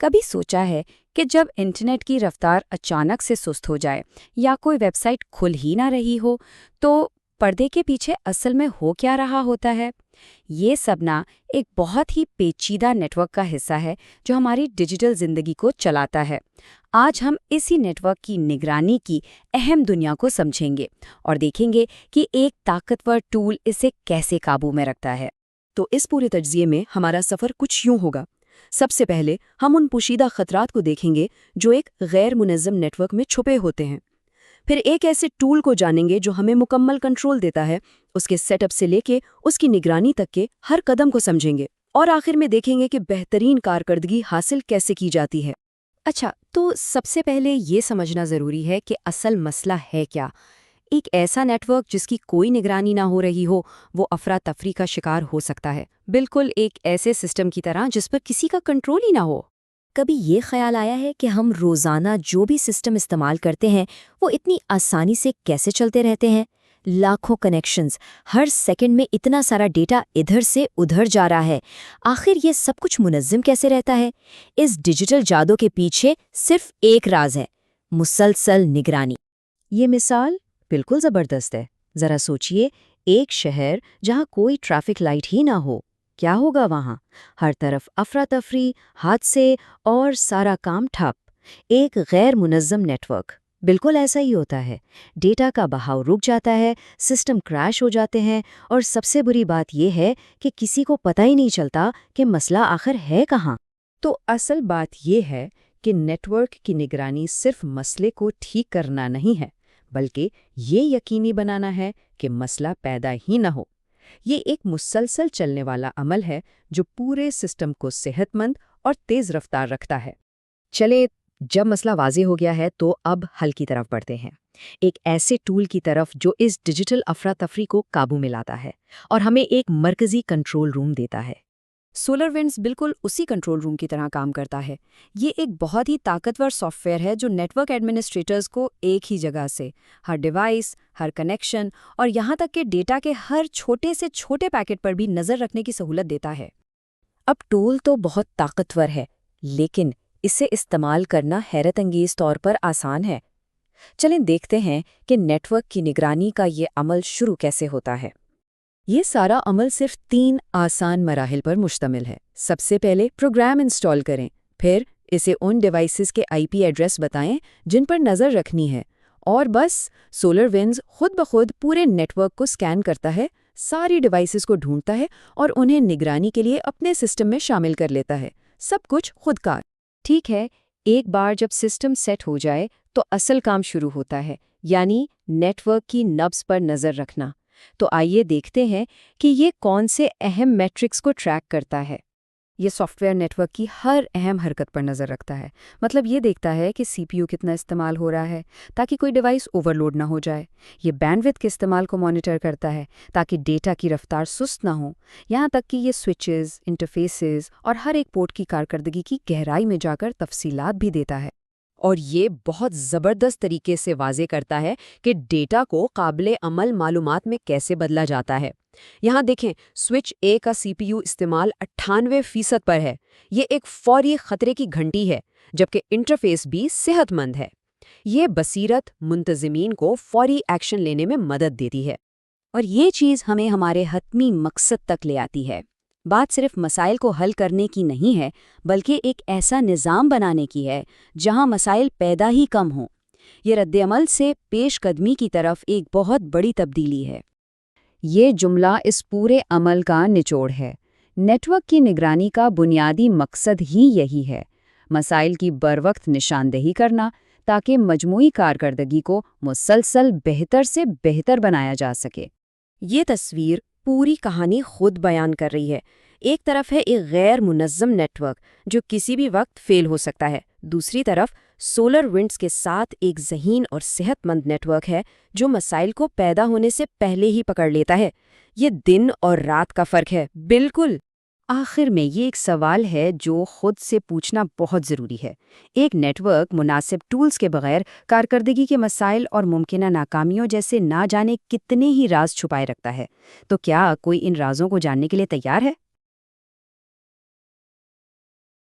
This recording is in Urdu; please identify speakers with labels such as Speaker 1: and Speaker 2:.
Speaker 1: کبھی سوچا ہے کہ جب انٹرنیٹ کی رفتار اچانک سے سست ہو جائے یا کوئی ویب سائٹ کھل ہی نہ رہی ہو تو پردے کے پیچھے اصل میں ہو کیا رہا ہوتا ہے؟ یہ سب نا ایک بہت ہی پیچیدہ نیٹ ورک کا حصہ ہے جو ہماری ڈیجیٹل زندگی کو چلاتا ہے۔ آج ہم اسی نیٹ ورک کی نگرانی کی اہم دنیا کو سمجھیں گے اور دیکھیں گے کہ ایک طاقتور ٹول اسے کیسے قابو میں رکھتا ہے۔
Speaker 2: تو اس پورے تجزیے میں ہمارا سفر کچھ یوں ہوگا۔ سب سے پہلے ہم ان پوشیدہ خطرات کو دیکھیں گے جو ایک غیر منظم نیٹ ورک میں چھپے ہوتے ہیں۔ پھر ایک ایسے ٹول کو جانیں گے جو ہمیں مکمل کنٹرول دیتا ہے، اس کے سیٹ اپ سے لے کے اس کی نگرانی تک کے ہر قدم کو سمجھیں گے، اور آخر میں دیکھیں گے کہ بہترین کارکردگی حاصل کیسے کی جاتی ہے۔
Speaker 1: اچھا، تو سب سے پہلے یہ سمجھنا ضروری ہے کہ اصل مسئلہ ہے کیا؟ ایک ایسا نیٹ ورک جس کی کوئی نگرانی نہ ہو رہی ہو وہ افراتفری کا شکار ہو سکتا ہے، بالکل ایک ایسے سسٹم کی طرح جس پر کسی کا کنٹرول ہی نہ ہو۔
Speaker 3: کبھی یہ خیال آیا ہے کہ ہم روزانہ جو بھی سسٹم استعمال کرتے ہیں وہ اتنی آسانی سے کیسے چلتے رہتے ہیں؟ لاکھوں کنیکشنز، ہر سیکنڈ میں اتنا سارا ڈیٹا ادھر سے ادھر جا رہا ہے، آخر یہ سب کچھ منظم کیسے رہتا ہے؟ اس ڈیجیٹل جادو کے پیچھے صرف ایک راز ہے: مسلسل نگرانی۔
Speaker 2: یہ مثال بالکل زبردست ہے۔ ذرا سوچئے، ایک شہر جہاں کوئی ٹریفک لائٹ ہی نہ ہو، کیا ہوگا وہاں؟ ہر طرف افراتفری، حادثے اور سارا کام ٹھپ۔ ایک غیر منظم نیٹ ورک بالکل ایسا ہی ہوتا ہے۔ ڈیٹا کا بہاؤ رک جاتا ہے، سسٹم کریش ہو جاتے ہیں، اور سب سے بری بات یہ ہے کہ کسی کو پتہ ہی نہیں چلتا کہ مسئلہ آخر ہے کہاں۔ تو اصل بات یہ ہے کہ نیٹ ورک کی نگرانی صرف مسئلے کو ٹھیک کرنا نہیں ہے، بلکہ یہ یقینی بنانا ہے کہ مسئلہ پیدا ہی نہ ہو۔ یہ ایک مسلسل چلنے والا عمل ہے جو پورے سسٹم کو صحت مند اور تیز رفتار رکھتا ہے۔ چلے، جب مسئلہ واضح ہو گیا ہے تو اب حل کی طرف بڑھتے ہیں، ایک ایسے ٹول کی طرف جو اس ڈیجیٹل افراتفری کو قابو میں لاتا ہے اور ہمیں ایک مرکزی کنٹرول روم دیتا ہے۔
Speaker 1: سولر ونڈز بالکل اسی کنٹرول روم کی طرح کام کرتا ہے۔ یہ ایک بہت ہی طاقتور سافٹ ویئر ہے جو نیٹ ورک ایڈمنسٹریٹرز کو ایک ہی جگہ سے ہر ڈیوائس، ہر کنیکشن اور یہاں تک کہ ڈیٹا کے ہر چھوٹے سے چھوٹے پیکٹ پر بھی نظر رکھنے کی سہولت دیتا ہے۔
Speaker 3: اب ٹول تو بہت طاقتور ہے، لیکن اسے استعمال کرنا حیرت انگیز طور پر آسان ہے۔ چلیں دیکھتے ہیں کہ نیٹ ورک کی نگرانی کا یہ عمل شروع کیسے ہوتا ہے۔
Speaker 2: یہ سارا عمل صرف 3 آسان مراحل پر مشتمل ہے۔ سب سے پہلے پروگرام انسٹال کریں، پھر اسے ان ڈیوائسز کے IP ایڈریس بتائیں جن پر نظر رکھنی ہے، اور بس سولر ونڈز خود بخود پورے نیٹ ورک کو سکین کرتا ہے، ساری ڈیوائسز کو ڈھونڈتا ہے اور انہیں نگرانی کے لیے اپنے سسٹم میں شامل کر لیتا ہے۔ سب کچھ خود کار۔ ٹھیک ہے، ایک بار جب سسٹم سیٹ ہو جائے تو اصل کام شروع ہوتا ہے، یعنی نیٹ ورک کی نبض پر نظر رکھنا۔ تو آئیے دیکھتے ہیں کہ یہ کون سے اہم میٹرکس کو ٹریک کرتا ہے۔ یہ سافٹ ویئر نیٹ ورک کی ہر اہم حرکت پر نظر رکھتا ہے، مطلب یہ دیکھتا ہے کہ CPU کتنا استعمال ہو رہا ہے تاکہ کوئی ڈیوائس اوور لوڈ نہ ہو جائے۔ یہ بینڈ وڈتھ کے استعمال کو مانیٹر کرتا ہے تاکہ ڈیٹا کی رفتار سست نہ ہو، یہاں تک کہ یہ سوئچز، انٹرفیسز اور ہر ایک پورٹ کی کارکردگی کی گہرائی میں جا کر تفصیلات بھی دیتا ہے۔ اور یہ بہت زبردست طریقے سے واضح کرتا ہے کہ ڈیٹا کو قابل عمل معلومات میں کیسے بدلا جاتا ہے۔ یہاں دیکھیں، سوئچ A کا CPU استعمال 98% پر ہے، یہ ایک فوری خطرے کی گھنٹی ہے، جبکہ انٹرفیس بھی صحت مند ہے۔ یہ بصیرت منتظمین کو فوری ایکشن لینے میں مدد دیتی ہے۔
Speaker 1: اور یہ چیز ہمیں ہمارے حتمی مقصد تک لے آتی ہے۔ بات صرف مسائل کو حل کرنے کی نہیں ہے، بلکہ ایک ایسا نظام بنانے کی ہے جہاں مسائل پیدا ہی کم ہوں۔ یہ رد عمل سے پیش قدمی کی طرف ایک بہت بڑی تبدیلی ہے۔
Speaker 2: یہ جملہ اس پورے عمل کا نچوڑ ہے۔ نیٹ ورک کی نگرانی کا بنیادی مقصد ہی یہی ہے، مسائل کی بروقت نشاندہی کرنا تاکہ مجموعی کارکردگی کو مسلسل بہتر سے بہتر بنایا جا سکے۔
Speaker 3: یہ تصویر پوری کہانی خود بیان کر رہی ہے۔ ایک طرف ہے ایک غیر منظم نیٹ ورک جو کسی بھی وقت فیل ہو سکتا ہے، دوسری طرف سولر ونڈز کے ساتھ ایک ذہین اور صحت مند نیٹ ورک ہے جو مسائل کو پیدا ہونے سے پہلے ہی پکڑ لیتا ہے۔ یہ دن اور رات کا فرق ہے، بالکل۔
Speaker 2: آخر میں یہ ایک سوال ہے جو خود سے پوچھنا بہت ضروری ہے۔ ایک نیٹ ورک مناسب ٹولز کے بغیر کارکردگی کے مسائل اور ممکنہ ناکامیوں جیسے نہ جانے کتنے ہی راز چھپائے رکھتا ہے۔ تو کیا کوئی ان رازوں کو جاننے کے لیے تیار ہے؟